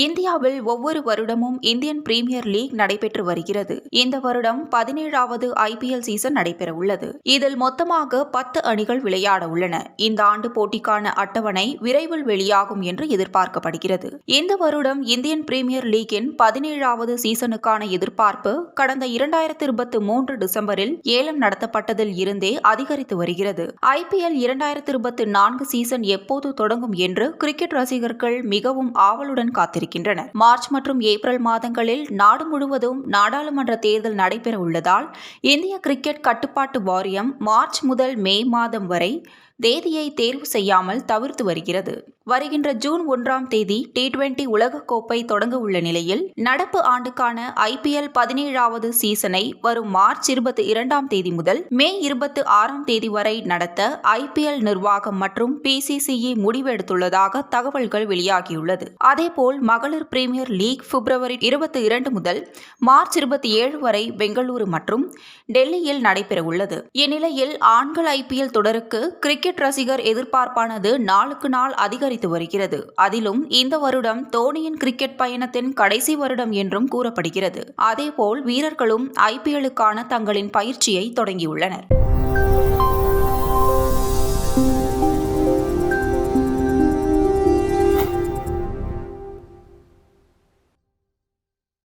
இந்தியாவில் ஒவ்வொரு வருடமும் இந்தியன் பிரீமியர் லீக் நடைபெற்று வருகிறது. இந்த வருடம் 17வது IPL சீசன் நடைபெறவுள்ளது. இதில் மொத்தமாக 10 அணிகள் விளையாட உள்ளன. இந்த ஆண்டு போட்டிக்கான அட்டவணை விரைவில் வெளியாகும் என்று எதிர்பார்க்கப்படுகிறது. இந்த வருடம் இந்தியன் பிரீமியர் லீக்கின் 17வது சீசனுக்கான எதிர்பார்ப்பு கடந்த 2023 டிசம்பரில் ஏலம் நடத்தப்பட்டதில் இருந்தே அதிகரித்து வருகிறது. IPL 2024 சீசன் எப்போது தொடங்கும் என்று கிரிக்கெட் ரசிகர்கள் மிகவும் ஆவலுடன் காத்திருக்கின்றனர். மார்ச் மற்றும் ஏப்ரல் மாதங்களில் நாடு முழுவதும் நாடாளுமன்ற தேர்தல் நடைபெற உள்ளதால் இந்திய கிரிக்கெட் கட்டுப்பாட்டு வாரியம் மார்ச் முதல் மே மாதம் வரை தேதியை தேர்வு செய்யாமல் தவிர்த்து வருகிறது. வருகின்ற ஜூன் 1ஆம் தேதி T20 உலகக்கோப்பை தொடங்க உள்ள நிலையில் நடப்பு ஆண்டுக்கான IPL 17வது சீசனை வரும் மார்ச் 22ஆம் தேதி முதல் மே 26ஆம் தேதி வரை நடத்த IPL நிர்வாகம் மற்றும் PCCE முடிவெடுத்துள்ளதாக தகவல்கள் வெளியாகியுள்ளது. அதேபோல் மகளிர் பிரீமியர் லீக் பிப்ரவரி 22 முதல் மார்ச் 27 வரை பெங்களூரு மற்றும் டெல்லியில் நடைபெறவுள்ளது. இந்நிலையில் ஆண்கள் IPL தொடருக்கு கிரிக்கெட் ரசிகர் எதிர்பார்ப்பானது நாளுக்கு நாள் அதிகரித்து வருகிறது. அதிலும் இந்த வருடம் தோனியின் கிரிக்கெட் பயணத்தின் கடைசி வருடம் என்றும் கூறப்படுகிறது. அதேபோல் வீரர்களும் IPLக்கான தங்களின் பயிற்சியை தொடங்கியுள்ளனர்.